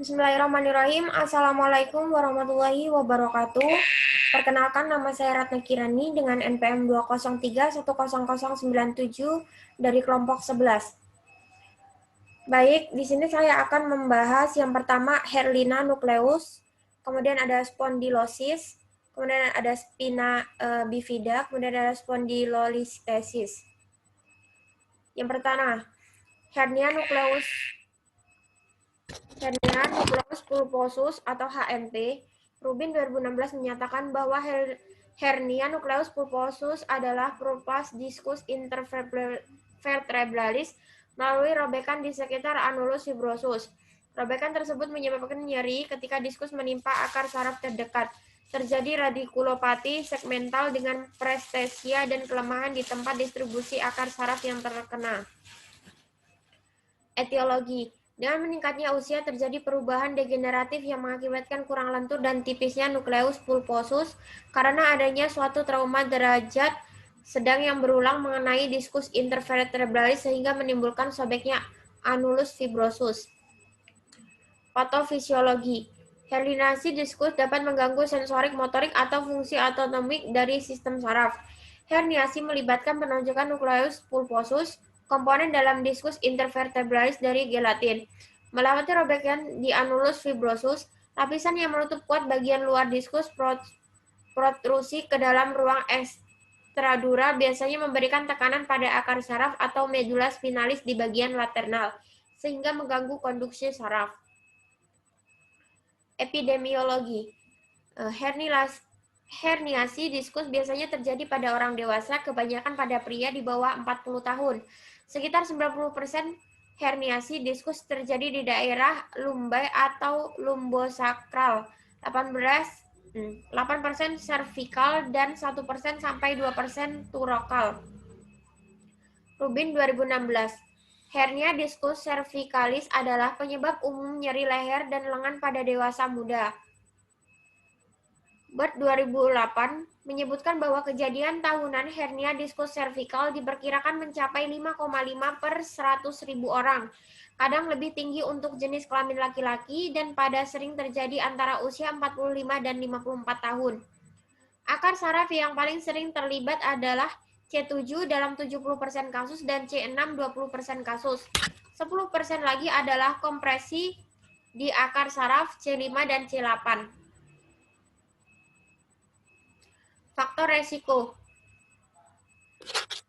Bismillahirrahmanirrahim. Assalamualaikum warahmatullahi wabarakatuh. Perkenalkan, nama saya Ratna Kirani dengan NPM 203100097 dari kelompok 11. Baik, di sini saya akan membahas yang pertama Herlina nucleus, kemudian ada spondylosis, kemudian ada spina bifida, kemudian ada spondylolisthesis. Yang pertama, hernia nucleus pulposus atau HNP. Rubin 2016 menyatakan bahwa hernia nucleus pulposus adalah pulpas discus intervertebralis melalui robekan di sekitar annulus fibrosus. Robekan tersebut menyebabkan nyeri ketika diskus menimpa akar saraf terdekat. Terjadi radikulopati segmental dengan prestesia dan kelemahan di tempat distribusi akar saraf yang terkena. Etiologi. Dengan meningkatnya usia terjadi perubahan degeneratif yang mengakibatkan kurang lentur dan tipisnya nukleus pulposus karena adanya suatu trauma derajat sedang yang berulang mengenai diskus intervertebralis sehingga menimbulkan sobeknya annulus fibrosus. Patofisiologi. Herniasi diskus dapat mengganggu sensorik, motorik, atau fungsi autonomik dari sistem saraf. Herniasi melibatkan penonjokan nukleus pulposus, komponen dalam diskus intervertebralis dari gelatin. Melewati robekan di annulus fibrosus, lapisan yang menutup kuat bagian luar diskus protrusi ke dalam ruang extradura biasanya memberikan tekanan pada akar saraf atau medula spinalis di bagian lateral, sehingga mengganggu konduksi saraf. Epidemiologi. Herniasi diskus biasanya terjadi pada orang dewasa, kebanyakan pada pria di bawah 40 tahun. Sekitar 90% herniasi diskus terjadi di daerah lumbai atau lumbosakral, 8% cervical, dan 1% sampai 2% turokal. Rubin 2016. Hernia diskus cervicalis adalah penyebab umum nyeri leher dan lengan pada dewasa muda. Bird 2008 menyebutkan bahwa kejadian tahunan hernia diskus cervical diperkirakan mencapai 5,5 per 100.000 orang. Kadang lebih tinggi untuk jenis kelamin laki-laki dan pada sering terjadi antara usia 45 dan 54 tahun. Akar saraf yang paling sering terlibat adalah C7 dalam 70% kasus dan C6 20% kasus. 10% lagi adalah kompresi di akar saraf C5 dan C8. Faktor resiko.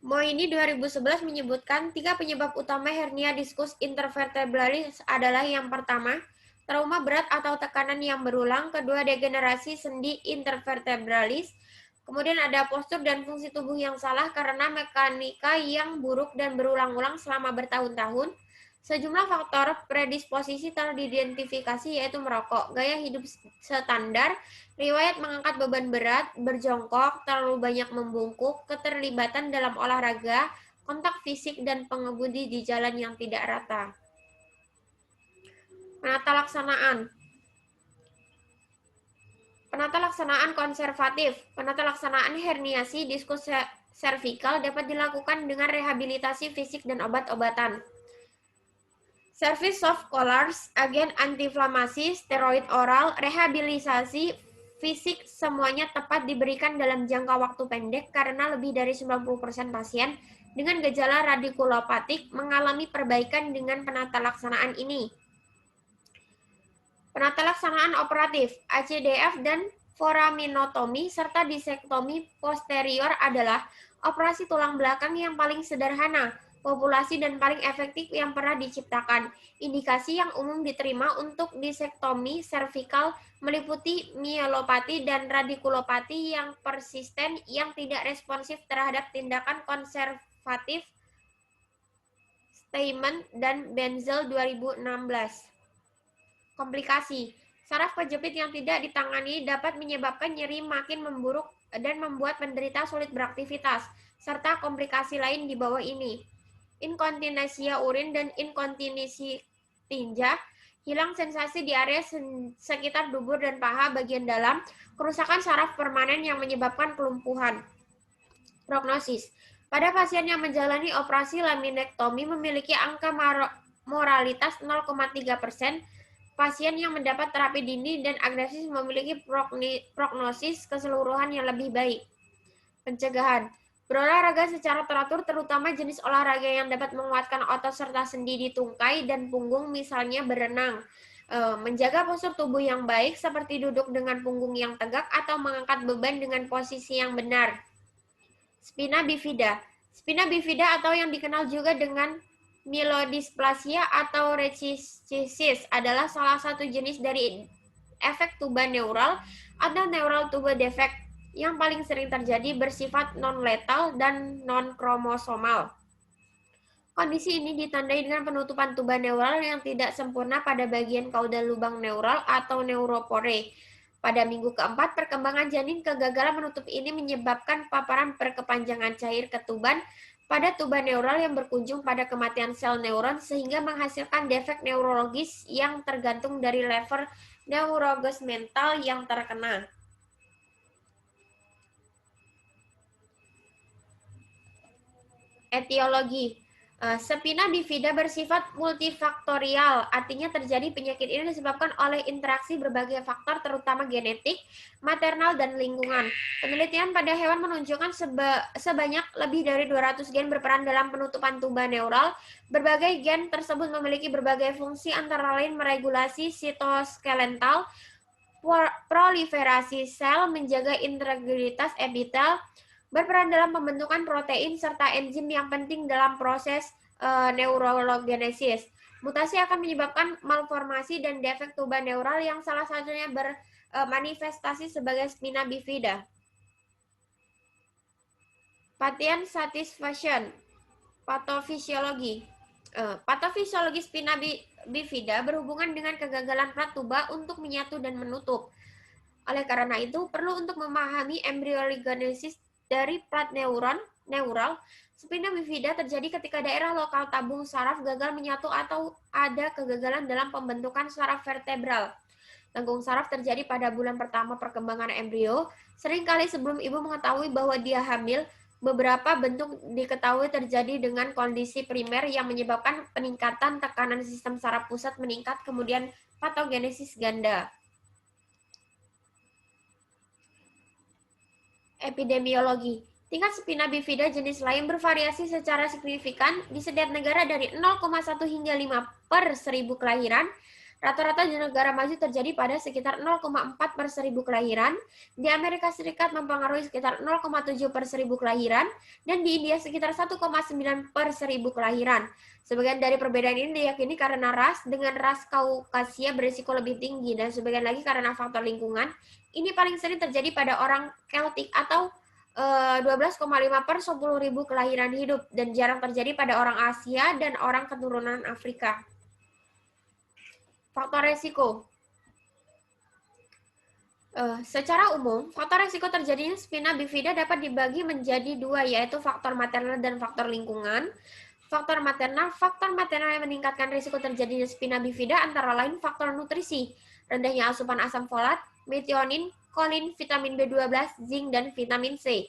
Moini 2011 menyebutkan 3 penyebab utama hernia diskus intervertebralis adalah yang pertama, trauma berat atau tekanan yang berulang, kedua degenerasi sendi intervertebralis, kemudian ada postur dan fungsi tubuh yang salah karena mekanika yang buruk dan berulang-ulang selama bertahun-tahun. Sejumlah faktor predisposisi telah diidentifikasi yaitu merokok, gaya hidup standar, riwayat mengangkat beban berat, berjongkok, terlalu banyak membungkuk, keterlibatan dalam olahraga, kontak fisik, dan pengemudi di jalan yang tidak rata. Penata laksanaan konservatif. Penata laksanaan herniasi diskus cervical dapat dilakukan dengan rehabilitasi fisik dan obat-obatan. Service soft collars, agen antiinflamasi, steroid oral, rehabilitasi fisik semuanya tepat diberikan dalam jangka waktu pendek karena lebih dari 90% pasien dengan gejala radikulopatik mengalami perbaikan dengan penata laksanaan ini. Penata laksanaan operatif, ACDF dan foraminotomi serta disektomi posterior adalah operasi tulang belakang yang paling sederhana, populasi dan paling efektif yang pernah diciptakan. Indikasi yang umum diterima untuk disektomi servikal meliputi myelopati dan radikulopati yang persisten yang tidak responsif terhadap tindakan konservatif Steinman dan Benzel 2016. Komplikasi. Saraf kejepit yang tidak ditangani dapat menyebabkan nyeri makin memburuk dan membuat penderita sulit beraktivitas, serta komplikasi lain di bawah ini. Inkontinensia urin dan inkontinensi tinja, hilang sensasi di area sekitar dubur dan paha bagian dalam, kerusakan saraf permanen yang menyebabkan kelumpuhan. Prognosis. Pada pasien yang menjalani operasi laminektomi memiliki angka moralitas 0,3%, Pasien yang mendapat terapi dini dan agresif memiliki prognosis keseluruhan yang lebih baik. Pencegahan. Berolahraga secara teratur, terutama jenis olahraga yang dapat menguatkan otot serta sendi di tungkai dan punggung, misalnya berenang. Menjaga postur tubuh yang baik, seperti duduk dengan punggung yang tegak atau mengangkat beban dengan posisi yang benar. Spina bifida. Spina bifida atau yang dikenal juga dengan myelodysplasia atau reticulosis adalah salah satu jenis dari efek tuba neural atau neural tuba defect yang paling sering terjadi, bersifat non-letal dan non-kromosomal. Kondisi ini ditandai dengan penutupan tuba neural yang tidak sempurna pada bagian kaudal lubang neural atau neuropore. Pada minggu keempat perkembangan janin, kegagalan menutup ini menyebabkan paparan berkepanjangan cair ketuban pada tuba neural yang berkunjung pada kematian sel neuron, sehingga menghasilkan defek neurologis yang tergantung dari level neurologis mental yang terkena. Etiologi. Spina bifida bersifat multifaktorial, artinya terjadi penyakit ini disebabkan oleh interaksi berbagai faktor, terutama genetik, maternal, dan lingkungan. Penelitian pada hewan menunjukkan sebanyak lebih dari 200 gen berperan dalam penutupan tuba neural. Berbagai gen tersebut memiliki berbagai fungsi, antara lain meregulasi sitoskeletal, proliferasi sel, menjaga integritas epitel, berperan dalam pembentukan protein, serta enzim yang penting dalam proses neurogenesis. Mutasi akan menyebabkan malformasi dan defek tuba neural yang salah satunya bermanifestasi sebagai spina bifida. Pattern satisfaction. Patofisiologi. Patofisiologi spina bifida berhubungan dengan kegagalan plat tuba untuk menyatu dan menutup. Oleh karena itu, perlu untuk memahami embryogenesis dari plat neural, spina bifida terjadi ketika daerah lokal tabung saraf gagal menyatu atau ada kegagalan dalam pembentukan saraf vertebral. Tanggung saraf terjadi pada bulan pertama perkembangan embrio. Seringkali sebelum ibu mengetahui bahwa dia hamil, beberapa bentuk diketahui terjadi dengan kondisi primer yang menyebabkan peningkatan tekanan sistem saraf pusat meningkat, kemudian patogenesis ganda. Epidemiologi. Tingkat spina bifida jenis lain bervariasi secara signifikan di setiap negara dari 0,1 hingga 5 per 1000 kelahiran. Rata-rata di negara maju terjadi pada sekitar 0,4 per 1000 kelahiran. Di Amerika Serikat mempengaruhi sekitar 0,7 per 1000 kelahiran. Dan di India sekitar 1,9 per 1000 kelahiran. Sebagian dari perbedaan ini diyakini karena ras, dengan ras Kaukasia berisiko lebih tinggi, dan sebagian lagi karena faktor lingkungan. Ini paling sering terjadi pada orang Keltik atau 12,5 per 10.000 kelahiran hidup, dan jarang terjadi pada orang Asia dan orang keturunan Afrika. Faktor resiko. Secara umum, faktor resiko terjadinya spina bifida dapat dibagi menjadi dua, yaitu faktor maternal dan faktor lingkungan. Faktor maternal yang meningkatkan risiko terjadinya spina bifida antara lain faktor nutrisi, rendahnya asupan asam folat, metionin, kolin, vitamin B12, zinc, dan vitamin C.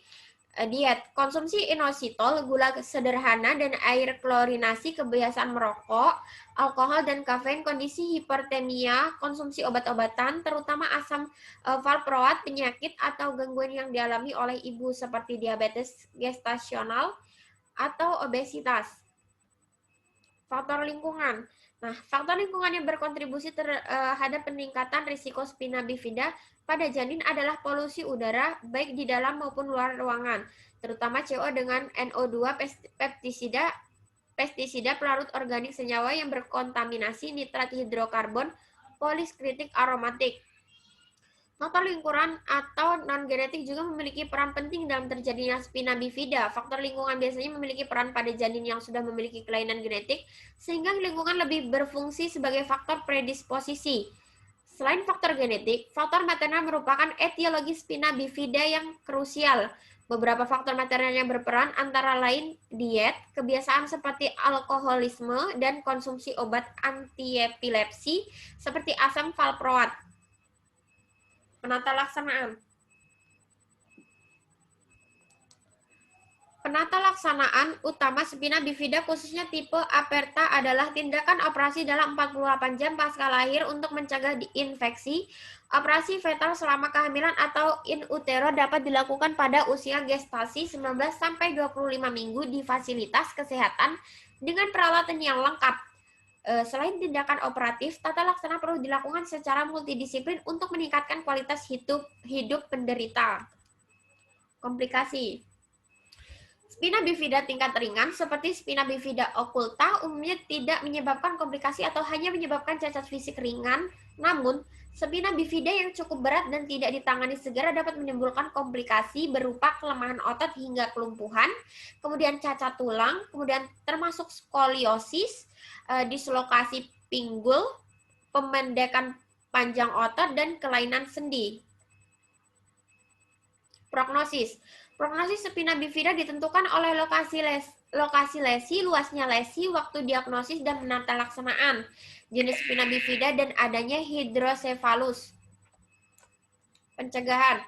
Diet, konsumsi inositol, gula sederhana, dan air klorinasi, kebiasaan merokok, alkohol, dan kafein, kondisi hipertemia, konsumsi obat-obatan, terutama asam valproat, penyakit atau gangguan yang dialami oleh ibu seperti diabetes gestasional atau obesitas. Faktor lingkungan. Nah, faktor lingkungan yang berkontribusi terhadap peningkatan risiko spina bifida pada janin adalah polusi udara, baik di dalam maupun luar ruangan, terutama CO dengan NO2, pestisida, pelarut organik senyawa yang berkontaminasi, nitrat hidrokarbon, poliskritik aromatik. Faktor lingkungan atau non-genetik juga memiliki peran penting dalam terjadinya spina bifida. Faktor lingkungan biasanya memiliki peran pada janin yang sudah memiliki kelainan genetik, sehingga lingkungan lebih berfungsi sebagai faktor predisposisi. Selain faktor genetik, faktor maternal merupakan etiologi spina bifida yang krusial. Beberapa faktor maternal yang berperan antara lain diet, kebiasaan seperti alkoholisme, dan konsumsi obat antiepilepsi seperti asam valproat. Penata laksanaan. Penata laksanaan utama spina bifida khususnya tipe aperta adalah tindakan operasi dalam 48 jam pasca lahir untuk mencegah infeksi. Operasi fetal selama kehamilan atau in utero dapat dilakukan pada usia gestasi 19 sampai 25 minggu di fasilitas kesehatan dengan peralatan yang lengkap. Selain tindakan operatif, tata laksana perlu dilakukan secara multidisiplin untuk meningkatkan kualitas hidup penderita. Komplikasi. Spina bifida tingkat ringan seperti spina bifida occulta umumnya tidak menyebabkan komplikasi atau hanya menyebabkan cacat fisik ringan. Namun, spina bifida yang cukup berat dan tidak ditangani segera dapat menimbulkan komplikasi berupa kelemahan otot hingga kelumpuhan, kemudian cacat tulang, kemudian termasuk skoliosis, dislokasi pinggul, pemendekan panjang otot, dan kelainan sendi. Prognosis. Prognosis spina bifida ditentukan oleh lokasi lesi, luasnya lesi, waktu diagnosis, dan penata laksanaan, jenis spina bifida, dan adanya hidrosefalus. Pencegahan.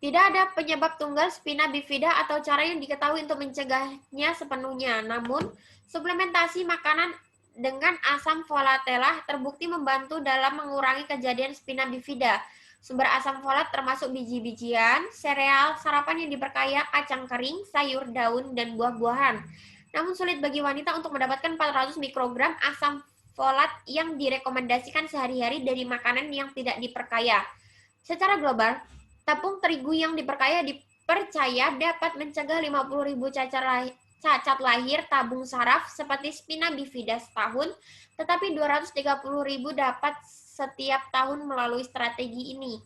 Tidak ada penyebab tunggal spina bifida atau cara yang diketahui untuk mencegahnya sepenuhnya. Namun, suplementasi makanan dengan asam folatella terbukti membantu dalam mengurangi kejadian spina bifida. Sumber asam folat termasuk biji-bijian, sereal, sarapan yang diperkaya kacang kering, sayur, daun, dan buah-buahan. Namun sulit bagi wanita untuk mendapatkan 400 mikrogram asam folat yang direkomendasikan sehari-hari dari makanan yang tidak diperkaya. Secara global, tepung terigu yang diperkaya dipercaya dapat mencegah 50.000 cacat lahir tabung saraf seperti spina bifida setahun, tetapi 230.000 dapat setiap tahun melalui strategi ini.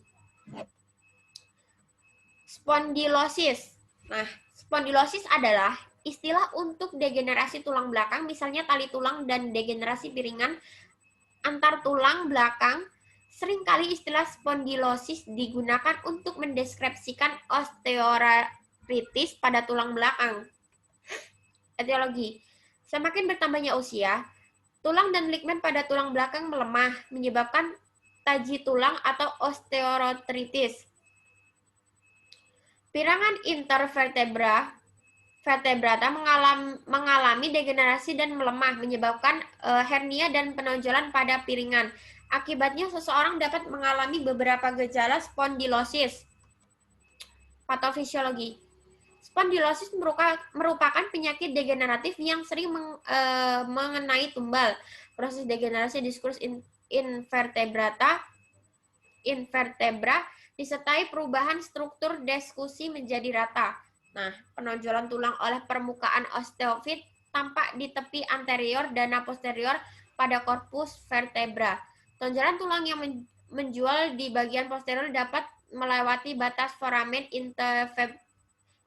Spondilosis. Nah, spondilosis adalah istilah untuk degenerasi tulang belakang, misalnya tali tulang dan degenerasi piringan antar tulang belakang. Seringkali istilah spondilosis digunakan untuk mendeskripsikan osteoartritis pada tulang belakang. Etiologi. Semakin bertambahnya usia, tulang dan ligmen pada tulang belakang melemah, menyebabkan taji tulang atau osteoartritis. Pirangan intervertebrata mengalami degenerasi dan melemah, menyebabkan hernia dan penonjolan pada piringan. Akibatnya, seseorang dapat mengalami beberapa gejala spondilosis. Patofisiologi. Spondilosis merupakan penyakit degeneratif yang sering mengenai tumbal. Proses degenerasi diskus invertebra disertai perubahan struktur diskusi menjadi rata. Nah, penonjolan tulang oleh permukaan osteofit tampak di tepi anterior dan posterior pada korpus vertebra. Tonjolan tulang yang menjual di bagian posterior dapat melewati batas foramen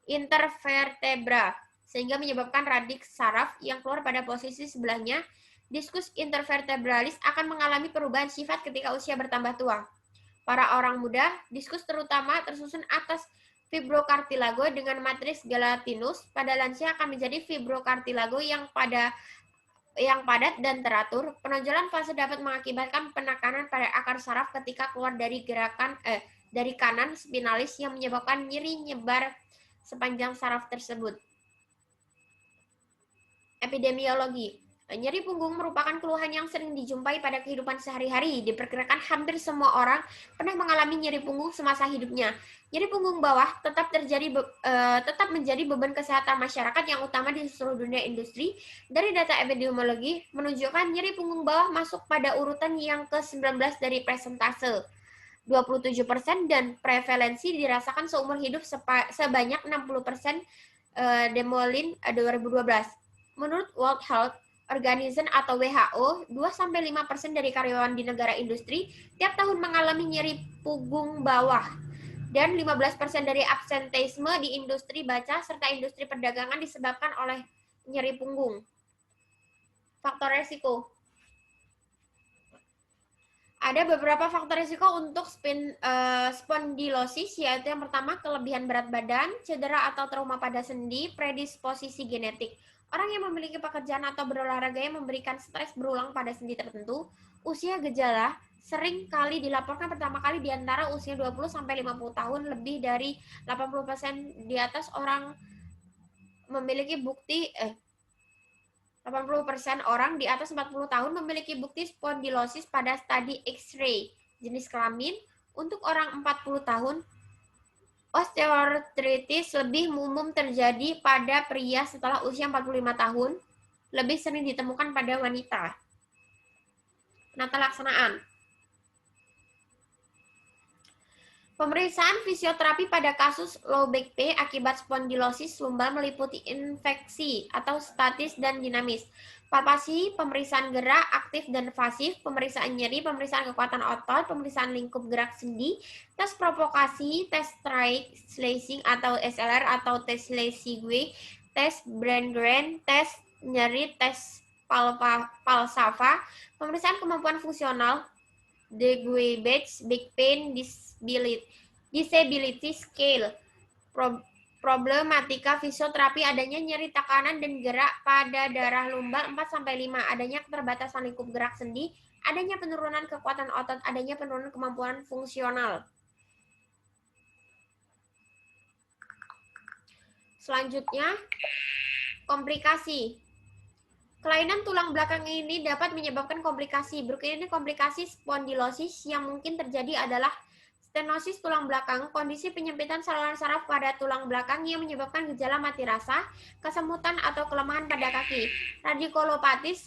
intervertebra, sehingga menyebabkan radik saraf yang keluar pada posisi sebelahnya. Diskus intervertebralis akan mengalami perubahan sifat ketika usia bertambah tua. Pada orang muda, diskus terutama tersusun atas fibrokartilago dengan matris gelatinus. Pada lansia akan menjadi fibrokartilago yang padat dan teratur. Penonjolan fase dapat mengakibatkan penekanan pada akar saraf ketika keluar dari dari kanan spinalis yang menyebabkan nyeri nyebar sepanjang saraf tersebut. Epidemiologi. Nyeri punggung merupakan keluhan yang sering dijumpai pada kehidupan sehari-hari. Diperkirakan hampir semua orang pernah mengalami nyeri punggung semasa hidupnya. Nyeri punggung bawah tetap menjadi beban kesehatan masyarakat yang utama di seluruh dunia industri. Dari data epidemiologi menunjukkan nyeri punggung bawah masuk pada urutan yang ke-19 dari persentase 27% dan prevalensi dirasakan seumur hidup sebanyak 60%. Demolin 2012. Menurut World Health Organization atau WHO, 2-5% dari karyawan di negara industri tiap tahun mengalami nyeri punggung bawah, dan 15% dari absenteisme di industri baca serta industri perdagangan disebabkan oleh nyeri punggung. Faktor resiko. Ada beberapa faktor risiko untuk spondilosis, yaitu yang pertama, kelebihan berat badan, cedera atau trauma pada sendi, predisposisi genetik. Orang yang memiliki pekerjaan atau berolahraga yang memberikan stres berulang pada sendi tertentu, usia, gejala, sering kali dilaporkan pertama kali di antara usia 20 sampai 50 tahun. Lebih dari 80% di atas orang memiliki bukti 80% orang di atas 40 tahun memiliki bukti spondilosis pada studi X-ray jenis kelamin. Untuk orang 40 tahun, osteoartritis lebih umum terjadi pada pria setelah usia 45 tahun, lebih sering ditemukan pada wanita. Penata laksanaan. Pemeriksaan fisioterapi pada kasus low back pain akibat spondilosis lumbal meliputi infeksi atau statis dan dinamis. Palpasi, pemeriksaan gerak, aktif dan pasif, pemeriksaan nyeri, pemeriksaan kekuatan otot, pemeriksaan lingkup gerak sendi, tes provokasi, tes strike slicing atau SLR atau tes Lesigue, tes Brengren, tes nyeri, tes Palsava, pemeriksaan kemampuan fungsional, Deguy-Betz, Big Pain Disability Scale, problematika fisioterapi adanya nyeri tekanan dan gerak pada darah lumbal 4-5, adanya keterbatasan lingkup gerak sendi, adanya penurunan kekuatan otot, adanya penurunan kemampuan fungsional. Selanjutnya, komplikasi. Kelainan tulang belakang ini dapat menyebabkan komplikasi. Berikut ini komplikasi spondilosis yang mungkin terjadi adalah stenosis tulang belakang, kondisi penyempitan saluran saraf pada tulang belakang yang menyebabkan gejala mati rasa, kesemutan atau kelemahan pada kaki, radikulopatis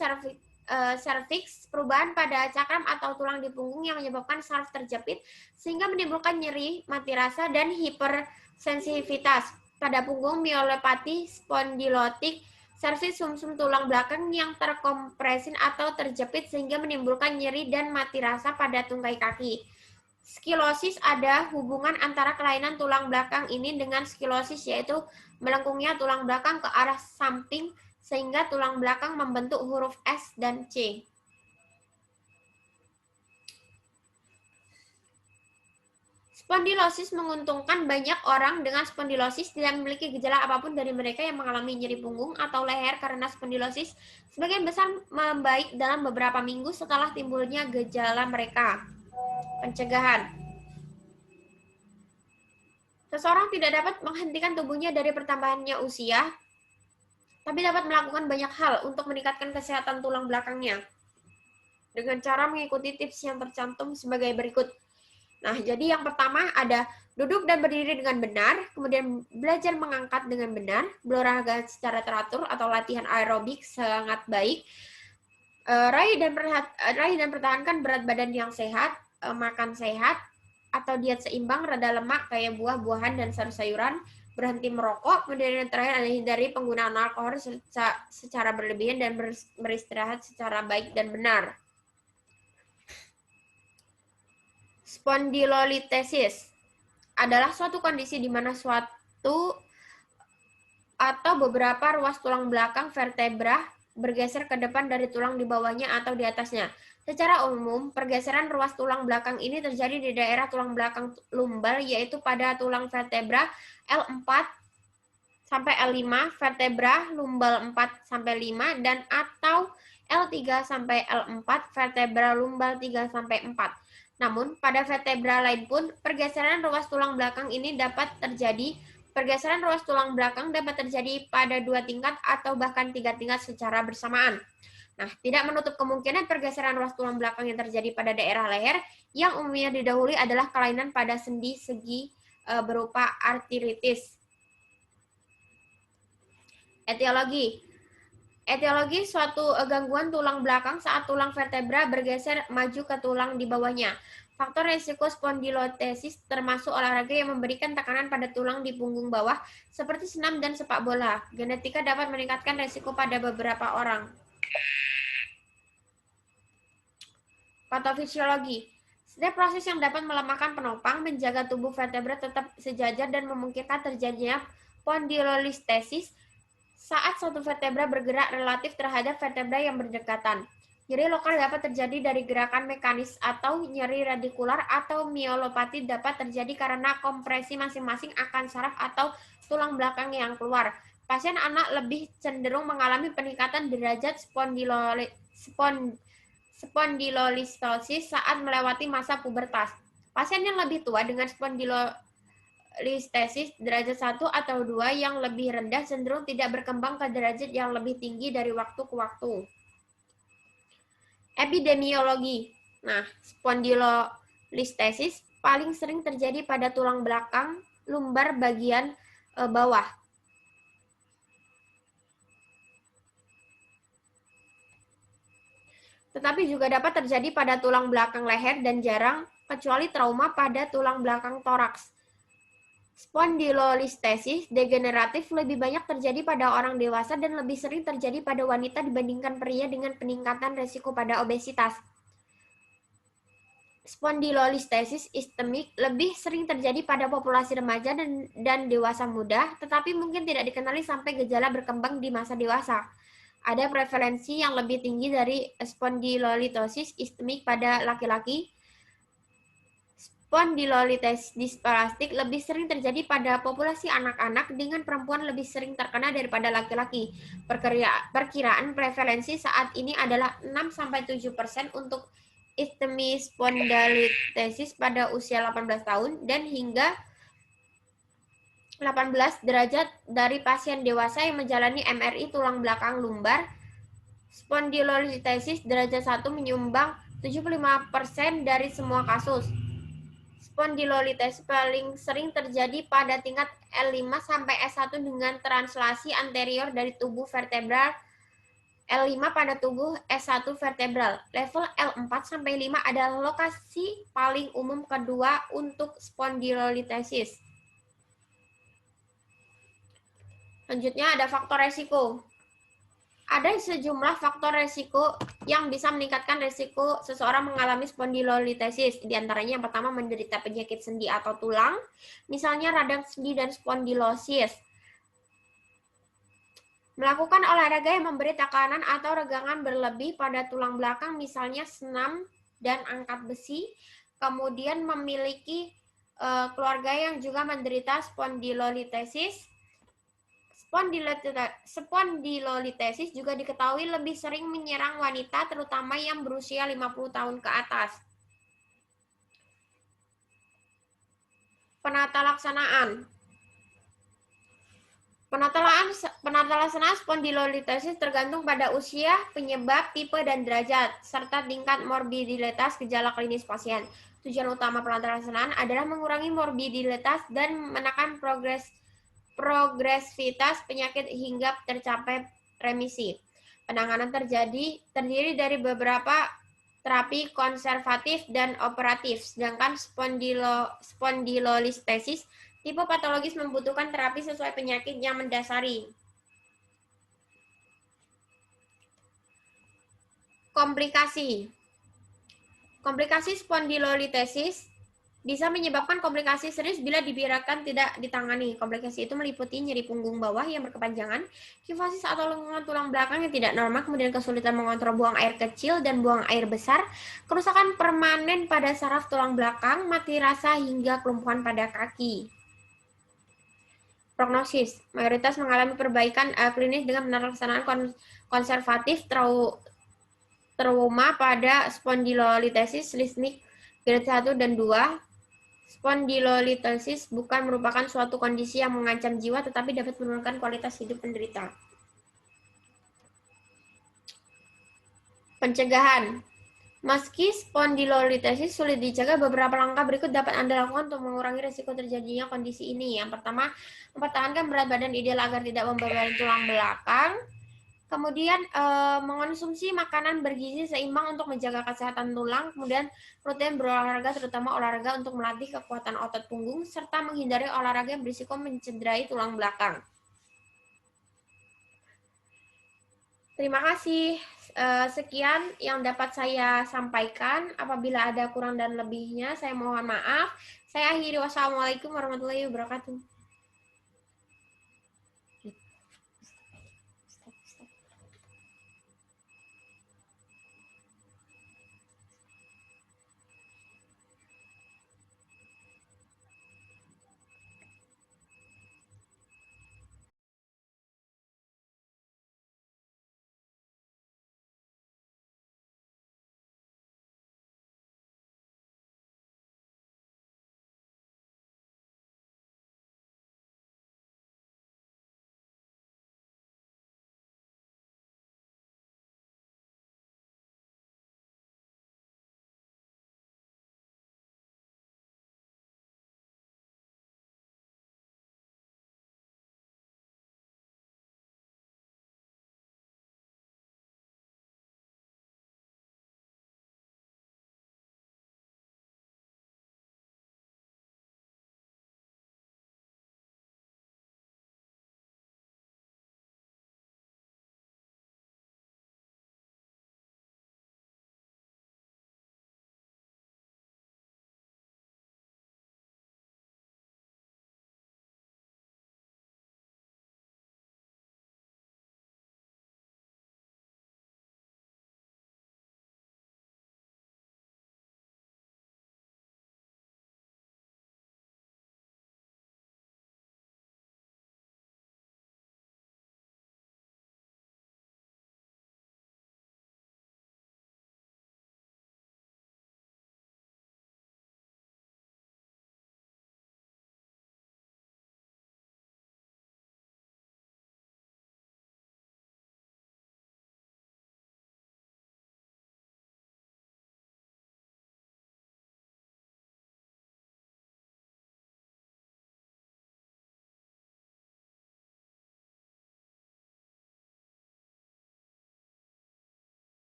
cervix, perubahan pada cakram atau tulang di punggung yang menyebabkan saraf terjepit sehingga menimbulkan nyeri, mati rasa, dan hipersensitivitas pada punggung, myelopati spondilotik, cervix sumsum tulang belakang yang terkompresin atau terjepit sehingga menimbulkan nyeri dan mati rasa pada tungkai kaki. Skilosis, ada hubungan antara kelainan tulang belakang ini dengan skilosis, yaitu melengkungnya tulang belakang ke arah samping sehingga tulang belakang membentuk huruf S dan C. Spondilosis menguntungkan. Banyak orang dengan spondilosis tidak memiliki gejala apapun dari mereka yang mengalami nyeri punggung atau leher karena spondilosis. Sebagian besar membaik dalam beberapa minggu setelah timbulnya gejala mereka. Pencegahan. Seseorang tidak dapat menghentikan tubuhnya dari pertambahannya usia, tapi dapat melakukan banyak hal untuk meningkatkan kesehatan tulang belakangnya dengan cara mengikuti tips yang tercantum sebagai berikut. Nah, jadi yang pertama ada duduk dan berdiri dengan benar, kemudian belajar mengangkat dengan benar, berolahraga secara teratur atau latihan aerobik sangat baik, raih dan pertahankan berat badan yang sehat, makan sehat atau diet seimbang, reda lemak kayak buah-buahan dan sayur-sayuran, berhenti merokok, kemudian yang terakhir ada hindari penggunaan alkohol secara berlebihan dan beristirahat secara baik dan benar. Spondylolitesis adalah suatu kondisi di mana suatu atau beberapa ruas tulang belakang vertebra bergeser ke depan dari tulang di bawahnya atau di atasnya. Secara umum, pergeseran ruas tulang belakang ini terjadi di daerah tulang belakang lumbal, yaitu pada tulang vertebra L4 sampai L5, vertebra lumbal 4 sampai 5 dan atau L3 sampai L4, vertebra lumbal 3 sampai 4. Namun, pada vertebra lain pun, pergeseran ruas tulang belakang ini dapat terjadi. Pergeseran ruas tulang belakang dapat terjadi pada 2 tingkat atau bahkan 3 tingkat secara bersamaan. Nah, tidak menutup kemungkinan pergeseran ruas tulang belakang yang terjadi pada daerah leher yang umumnya didahului adalah kelainan pada sendi segi berupa arteritis. Etiologi suatu gangguan tulang belakang saat tulang vertebra bergeser maju ke tulang di bawahnya. Faktor risiko spondilotesis termasuk olahraga yang memberikan tekanan pada tulang di punggung bawah seperti senam dan sepak bola. Genetika dapat meningkatkan risiko pada beberapa orang. Patofisiologi. Setiap proses yang dapat melemahkan penopang, menjaga tubuh vertebra tetap sejajar dan memungkinkan terjadinya spondylolistesis saat suatu vertebra bergerak relatif terhadap vertebra yang berdekatan. Nyeri lokal dapat terjadi dari gerakan mekanis atau nyeri radikular atau myelopati dapat terjadi karena kompresi masing-masing akan saraf atau tulang belakang yang keluar. Pasien anak lebih cenderung mengalami peningkatan derajat spondylolistosis saat melewati masa pubertas. Pasien yang lebih tua dengan spondylolistosis derajat 1 atau 2 yang lebih rendah cenderung tidak berkembang ke derajat yang lebih tinggi dari waktu ke waktu. Epidemiologi. Nah, spondylolistosis paling sering terjadi pada tulang belakang lumbar bagian bawah. Tetapi juga dapat terjadi pada tulang belakang leher dan jarang, kecuali trauma pada tulang belakang toraks. Spondylolistosis degeneratif lebih banyak terjadi pada orang dewasa dan lebih sering terjadi pada wanita dibandingkan pria dengan peningkatan risiko pada obesitas. Spondylolistosis istemik lebih sering terjadi pada populasi remaja dan dewasa muda, tetapi mungkin tidak dikenali sampai gejala berkembang di masa dewasa. Ada prevalensi yang lebih tinggi dari spondylolistosis istemik pada laki-laki. Spondylolitis dysplastik lebih sering terjadi pada populasi anak-anak dengan perempuan lebih sering terkena daripada laki-laki. Perkiraan prevalensi saat ini adalah 6-7% untuk isthmic spondylolitis pada usia 18 tahun dan hingga 18 derajat dari pasien dewasa yang menjalani MRI tulang belakang lumbar. Spondylolitis derajat 1 menyumbang 75% dari semua kasus. Spondylolitis paling sering terjadi pada tingkat L5 sampai S1 dengan translasi anterior dari tubuh vertebral L5 pada tubuh S1 vertebral. Level L4 sampai 5 adalah lokasi paling umum kedua untuk spondylolitis. Selanjutnya ada faktor resiko. Ada sejumlah faktor resiko yang bisa meningkatkan resiko seseorang mengalami spondylolitis. Di antaranya yang pertama menderita penyakit sendi atau tulang, misalnya radang sendi dan spondylosis. Melakukan olahraga yang memberi tekanan atau regangan berlebih pada tulang belakang, misalnya senam dan angkat besi. Kemudian memiliki keluarga yang juga menderita spondylolitis. Spondylolitis juga diketahui lebih sering menyerang wanita, terutama yang berusia 50 tahun ke atas. Penata laksanaan. Penata laksanaan spondylolitis tergantung pada usia, penyebab, tipe, dan derajat, serta tingkat morbiditas gejala klinis pasien. Tujuan utama penata laksanaan adalah mengurangi morbiditas dan menekan progresivitas penyakit hingga tercapai remisi. Penanganan terdiri dari beberapa terapi konservatif dan operatif, sedangkan spondylolitis tipe patologis membutuhkan terapi sesuai penyakit yang mendasari. Komplikasi spondylolitis bisa menyebabkan komplikasi serius bila dibiarkan tidak ditangani. Komplikasi itu meliputi nyeri punggung bawah yang berkepanjangan, kifosis atau lengkungan tulang belakang yang tidak normal, kemudian kesulitan mengontrol buang air kecil dan buang air besar, kerusakan permanen pada saraf tulang belakang, mati rasa, hingga kelumpuhan pada kaki. Prognosis. Mayoritas mengalami perbaikan klinis dengan pelaksanaan konservatif trauma pada spondylolitis istemik grade 1 dan 2. Spondylolitis bukan merupakan suatu kondisi yang mengancam jiwa, tetapi dapat menurunkan kualitas hidup penderita. Pencegahan. Meski spondylolitis sulit dicegah, beberapa langkah berikut dapat Anda lakukan untuk mengurangi risiko terjadinya kondisi ini. Yang pertama, mempertahankan berat badan ideal agar tidak membebani tulang belakang. Kemudian mengonsumsi makanan bergizi seimbang untuk menjaga kesehatan tulang. Kemudian rutin berolahraga, terutama olahraga untuk melatih kekuatan otot punggung, serta menghindari olahraga yang berisiko mencederai tulang belakang. Terima kasih. Sekian yang dapat saya sampaikan. Apabila ada kurang dan lebihnya, saya mohon maaf. Saya akhiri. Wassalamualaikum warahmatullahi wabarakatuh.